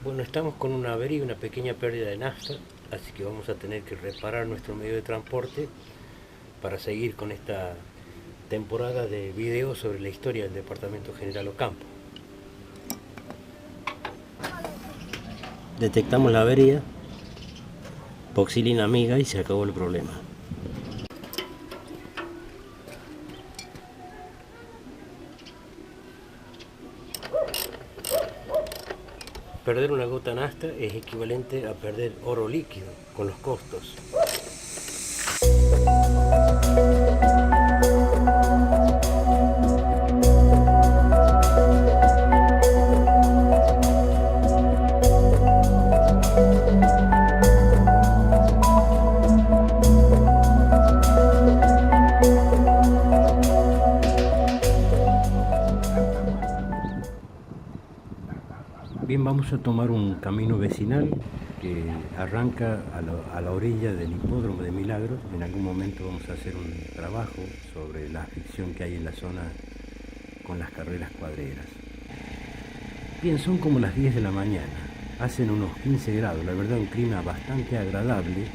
Bueno, estamos con una avería y una pequeña pérdida de nafta, así que vamos a tener que reparar nuestro medio de transporte para seguir con esta temporada de videos sobre la historia del Departamento General Ocampo. Detectamos la avería, Poxilina amiga y se acabó el problema. Perder una gota nafta es equivalente a perder oro líquido con los costos. Bien, vamos a tomar un camino vecinal que arranca a la orilla del hipódromo de Milagros. En algún momento vamos a hacer un trabajo sobre la aflicción que hay en la zona con las carreras cuadreras. Bien, son como las 10 de la mañana, hacen unos 15 grados, la verdad un clima bastante agradable.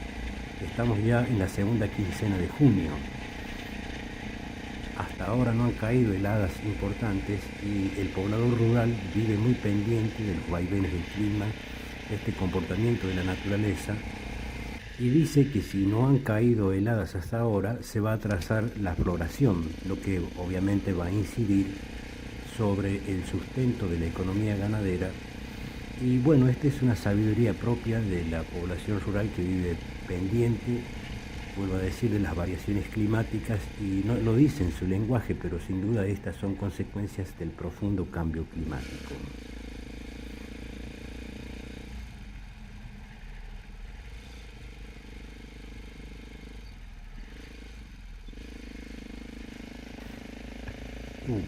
Estamos ya en la segunda quincena de junio. Hasta ahora no han caído heladas importantes y el poblador rural vive muy pendiente de los vaivenes del clima, de este comportamiento de la naturaleza, y dice que si no han caído heladas hasta ahora se va a atrasar la floración, lo que obviamente va a incidir sobre el sustento de la economía ganadera. Y bueno, esta es una sabiduría propia de la población rural que vive pendiente, vuelvo a decir, de las variaciones climáticas, y no lo dice en su lenguaje, pero sin duda estas son consecuencias del profundo cambio climático.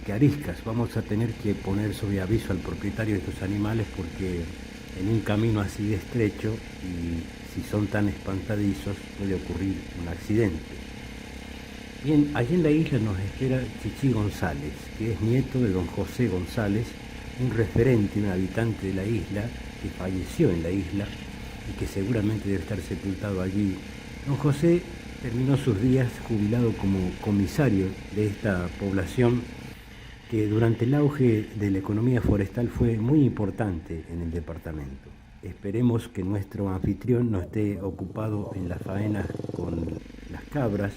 ¡Qué ariscas! Vamos a tener que poner sobre aviso al propietario de estos animales porque en un camino así de estrecho y si son tan espantadizos puede ocurrir un accidente. Bien, allí en la isla nos espera Chichi González, que es nieto de don José González, un referente, un habitante de la isla, que falleció en la isla y que seguramente debe estar sepultado allí. Don José terminó sus días jubilado como comisario de esta población que durante el auge de la economía forestal fue muy importante en el departamento. Esperemos que nuestro anfitrión no esté ocupado en las faenas con las cabras,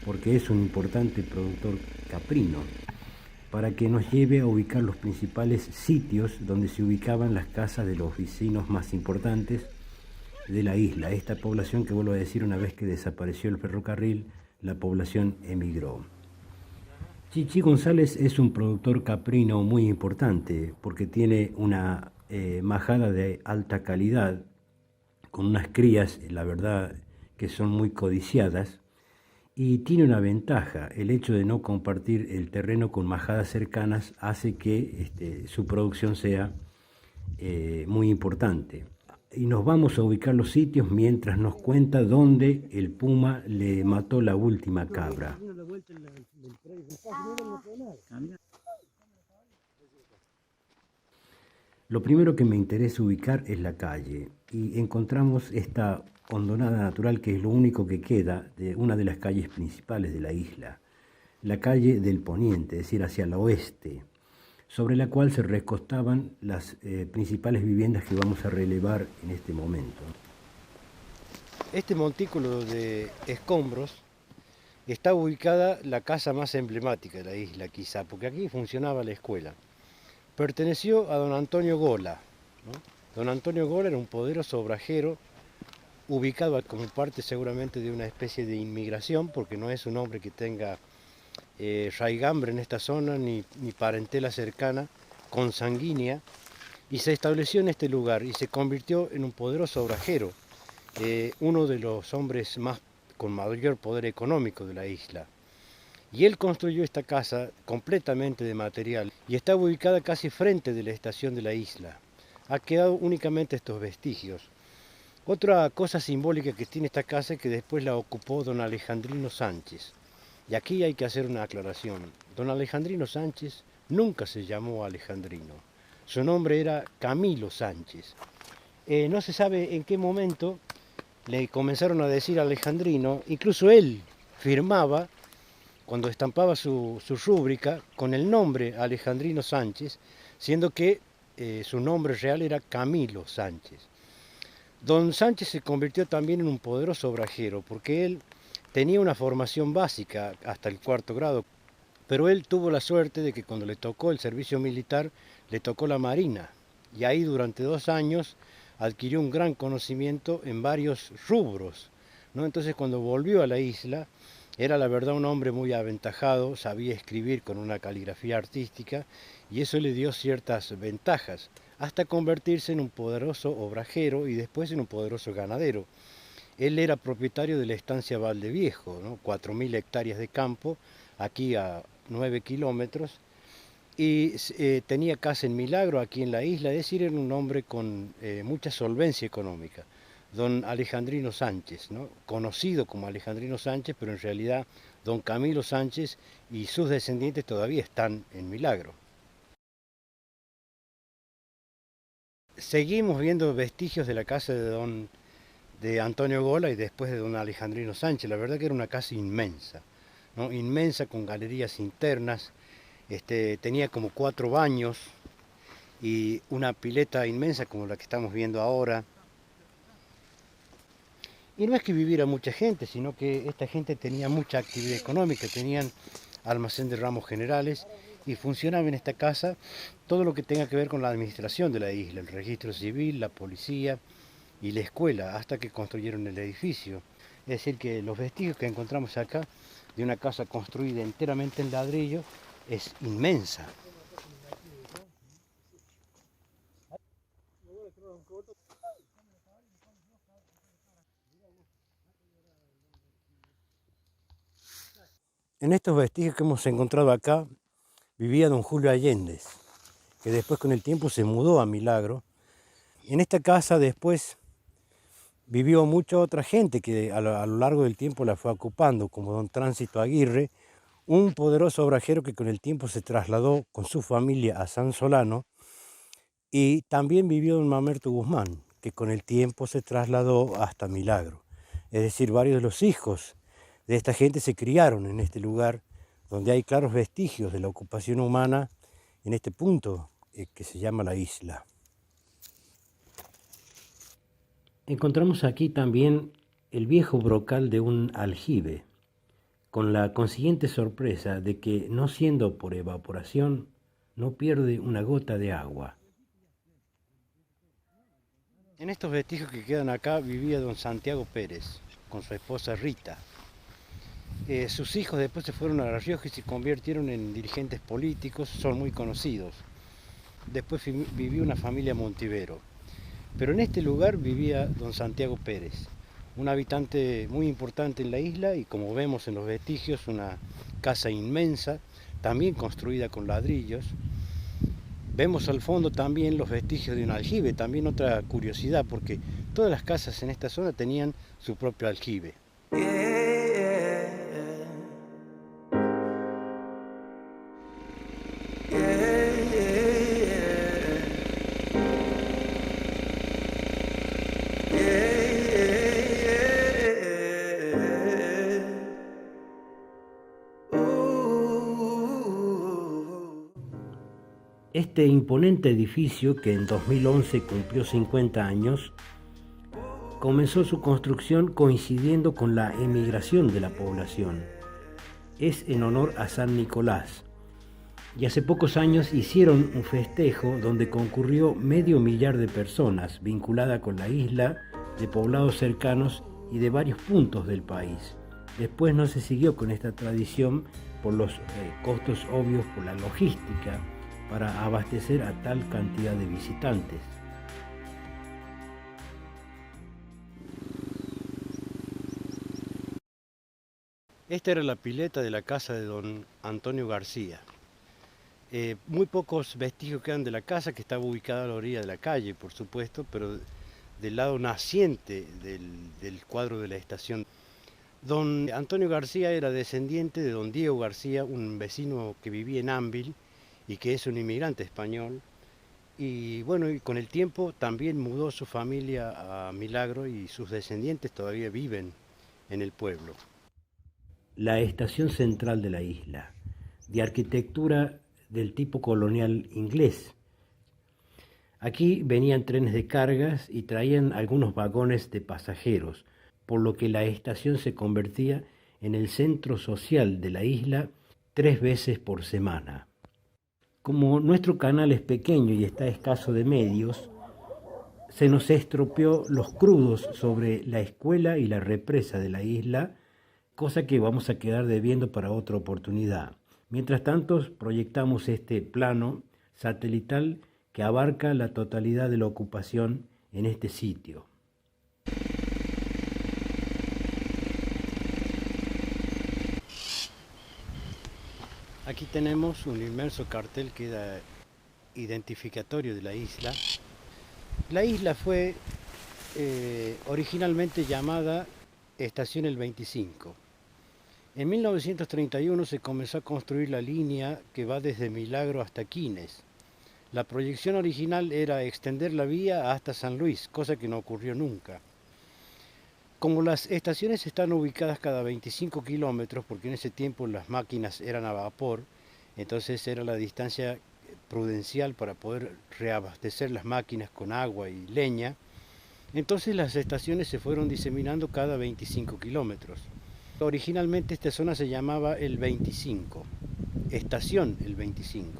porque es un importante productor caprino, para que nos lleve a ubicar los principales sitios donde se ubicaban las casas de los vecinos más importantes de la isla. Esta población que, vuelvo a decir, una vez que desapareció el ferrocarril, la población emigró. Chichi González es un productor caprino muy importante porque tiene una majada de alta calidad, con unas crías, la verdad, que son muy codiciadas, y tiene una ventaja: el hecho de no compartir el terreno con majadas cercanas hace que su producción sea muy importante. Y nos vamos a ubicar los sitios mientras nos cuenta dónde el puma le mató la última cabra. Lo primero que me interesa ubicar es la calle y encontramos esta hondonada natural que es lo único que queda de una de las calles principales de la isla, la calle del Poniente, es decir, hacia el oeste, sobre la cual se recostaban las principales viviendas que vamos a relevar en este momento. Este montículo de escombros está ubicada la casa más emblemática de la isla, quizá, porque aquí funcionaba la escuela. Perteneció a don Antonio Gola, ¿no? Don Antonio Gola era un poderoso obrajero, ubicado como parte seguramente de una especie de inmigración, porque no es un hombre que tenga raigambre en esta zona, ni parentela cercana, consanguínea, y se estableció en este lugar y se convirtió en un poderoso obrajero, uno de los hombres con mayor poder económico de la isla. Y él construyó esta casa completamente de material y está ubicada casi frente de la estación de la isla. Ha quedado únicamente estos vestigios. Otra cosa simbólica que tiene esta casa es que después la ocupó don Alejandrino Sánchez. Y aquí hay que hacer una aclaración. Don Alejandrino Sánchez nunca se llamó Alejandrino. Su nombre era Camilo Sánchez. No se sabe en qué momento le comenzaron a decir alejandrino, incluso él firmaba, cuando estampaba su rúbrica, con el nombre Alejandrino Sánchez, siendo que su nombre real era Camilo Sánchez. Don Sánchez se convirtió también en un poderoso obrajero, porque él tenía una formación básica hasta el 4º grado, pero él tuvo la suerte de que cuando le tocó el servicio militar, le tocó la Marina, y ahí durante 2 años adquirió un gran conocimiento en varios rubros, ¿no? Entonces cuando volvió a la isla, era la verdad un hombre muy aventajado, sabía escribir con una caligrafía artística, y eso le dio ciertas ventajas, hasta convertirse en un poderoso obrajero y después en un poderoso ganadero. Él era propietario de la estancia Valdeviejo, ¿no? 4.000 hectáreas de campo, aquí a 9 kilómetros, y tenía casa en Milagro, aquí en la isla, es decir, era un hombre con mucha solvencia económica. Don Alejandrino Sánchez, ¿no? Conocido como Alejandrino Sánchez, pero en realidad don Camilo Sánchez y sus descendientes todavía están en Milagro. Seguimos viendo vestigios de la casa de Antonio Gola y después de don Alejandrino Sánchez. La verdad que era una casa inmensa, ¿no? Inmensa, con galerías internas, tenía como 4 baños y una pileta inmensa como la que estamos viendo ahora. Y no es que viviera mucha gente, sino que esta gente tenía mucha actividad económica, tenían almacén de ramos generales y funcionaba en esta casa todo lo que tenga que ver con la administración de la isla, el registro civil, la policía y la escuela, hasta que construyeron el edificio. Es decir, que los vestigios que encontramos acá de una casa construida enteramente en ladrillo es inmensa. En estos vestigios que hemos encontrado acá vivía don Julio Allende, que después con el tiempo se mudó a Milagro. En esta casa después vivió mucha otra gente que a lo largo del tiempo la fue ocupando, como don Tránsito Aguirre, un poderoso obrajero que con el tiempo se trasladó con su familia a San Solano, y también vivió don Mamerto Guzmán, que con el tiempo se trasladó hasta Milagro. Es decir, varios de los hijos de esta gente se criaron en este lugar, donde hay claros vestigios de la ocupación humana en este punto que se llama la isla. Encontramos aquí también el viejo brocal de un aljibe, con la consiguiente sorpresa de que, no siendo por evaporación, no pierde una gota de agua. En estos vestigios que quedan acá vivía don Santiago Pérez, con su esposa Rita. Sus hijos después se fueron a La Rioja y se convirtieron en dirigentes políticos, son muy conocidos. Después vivió una familia Montivero. Pero en este lugar vivía don Santiago Pérez, un habitante muy importante en la isla, y como vemos en los vestigios, una casa inmensa, también construida con ladrillos. Vemos al fondo también los vestigios de un aljibe, también otra curiosidad, porque todas las casas en esta zona tenían su propio aljibe. Este imponente edificio, que en 2011 cumplió 50 años, comenzó su construcción coincidiendo con la emigración de la población. Es en honor a San Nicolás, y hace pocos años hicieron un festejo donde concurrió 500.000 de personas vinculada con la isla, de poblados cercanos y de varios puntos del país. Después no se siguió con esta tradición por los costos obvios, por la logística, para abastecer a tal cantidad de visitantes. Esta era la pileta de la casa de don Antonio García. Muy pocos vestigios quedan de la casa, que estaba ubicada a la orilla de la calle, por supuesto, pero del lado naciente del cuadro de la estación. Don Antonio García era descendiente de don Diego García, un vecino que vivía en Ambil y que es un inmigrante español. Y bueno, y con el tiempo también mudó su familia a Milagro y sus descendientes todavía viven en el pueblo. La estación central de la isla, de arquitectura del tipo colonial inglés. Aquí venían trenes de cargas y traían algunos vagones de pasajeros, por lo que la estación se convertía en el centro social de la isla 3 veces por semana. Como nuestro canal es pequeño y está escaso de medios, se nos estropeó los crudos sobre la escuela y la represa de la isla, cosa que vamos a quedar debiendo para otra oportunidad. Mientras tanto, proyectamos este plano satelital que abarca la totalidad de la ocupación en este sitio. Aquí tenemos un inmenso cartel que da identificatorio de la isla. La isla fue originalmente llamada Estación El 25. En 1931 se comenzó a construir la línea que va desde Milagro hasta Quines. La proyección original era extender la vía hasta San Luis, cosa que no ocurrió nunca. Como las estaciones están ubicadas cada 25 kilómetros, porque en ese tiempo las máquinas eran a vapor, entonces era la distancia prudencial para poder reabastecer las máquinas con agua y leña, entonces las estaciones se fueron diseminando cada 25 kilómetros. Originalmente esta zona se llamaba El 25, Estación El 25.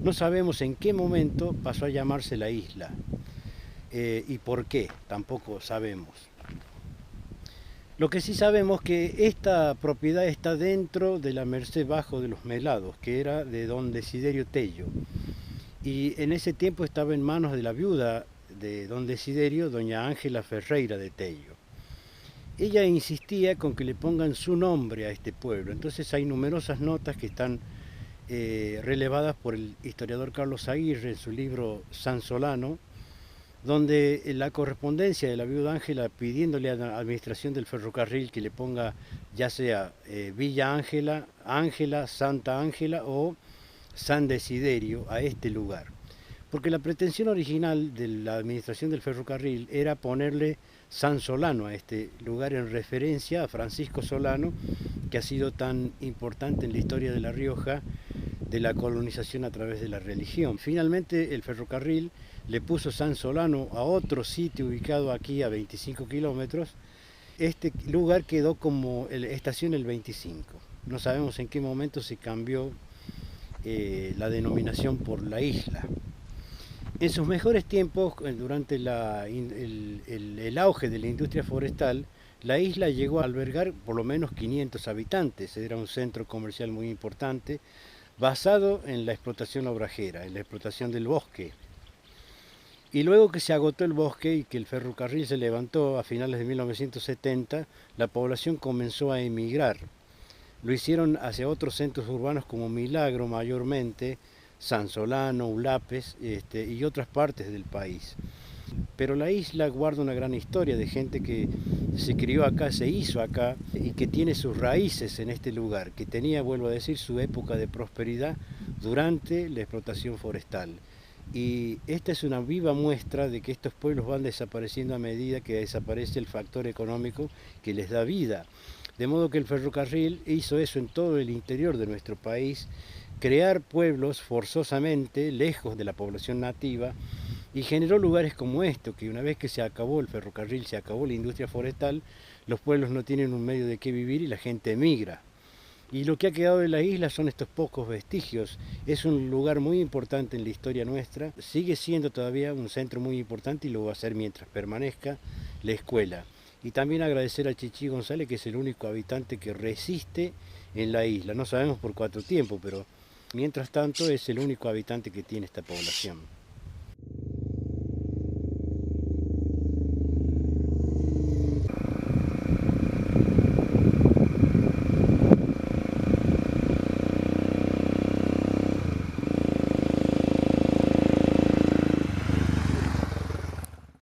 No sabemos en qué momento pasó a llamarse la isla y por qué, tampoco sabemos. Lo que sí sabemos es que esta propiedad está dentro de la Merced Bajo de los Melados, que era de don Desiderio Tello. Y en ese tiempo estaba en manos de la viuda de don Desiderio, doña Ángela Ferreira de Tello. Ella insistía con que le pongan su nombre a este pueblo, entonces hay numerosas notas que están relevadas por el historiador Carlos Aguirre en su libro San Solano, donde la correspondencia de la viuda Ángela pidiéndole a la administración del ferrocarril que le ponga ya sea Villa Ángela, Ángela, Santa Ángela o San Desiderio a este lugar. Porque la pretensión original de la administración del ferrocarril era ponerle San Solano a este lugar en referencia a Francisco Solano, que ha sido tan importante en la historia de La Rioja, de la colonización a través de la religión. Finalmente el ferrocarril le puso San Solano a otro sitio ubicado aquí a 25 kilómetros. Este lugar quedó como Estación El 25. No sabemos en qué momento se cambió la denominación por la isla. En sus mejores tiempos, durante el auge de la industria forestal, la isla llegó a albergar por lo menos 500 habitantes. Era un centro comercial muy importante, basado en la explotación obrajera, en la explotación del bosque. Y luego que se agotó el bosque y que el ferrocarril se levantó a finales de 1970, la población comenzó a emigrar. Lo hicieron hacia otros centros urbanos como Milagro mayormente, San Solano, Ulapes y otras partes del país. Pero la isla guarda una gran historia de gente que se crió acá, se hizo acá y que tiene sus raíces en este lugar, que tenía, vuelvo a decir, su época de prosperidad durante la explotación forestal. Y esta es una viva muestra de que estos pueblos van desapareciendo a medida que desaparece el factor económico que les da vida. De modo que el ferrocarril hizo eso en todo el interior de nuestro país, crear pueblos forzosamente lejos de la población nativa y generó lugares como esto, que una vez que se acabó el ferrocarril, se acabó la industria forestal, los pueblos no tienen un medio de qué vivir y la gente emigra. Y lo que ha quedado de la isla son estos pocos vestigios. Es un lugar muy importante en la historia nuestra, sigue siendo todavía un centro muy importante y lo va a ser mientras permanezca la escuela. Y también agradecer a Chichi González, que es el único habitante que resiste en la isla. No sabemos por cuánto tiempo, pero mientras tanto es el único habitante que tiene esta población.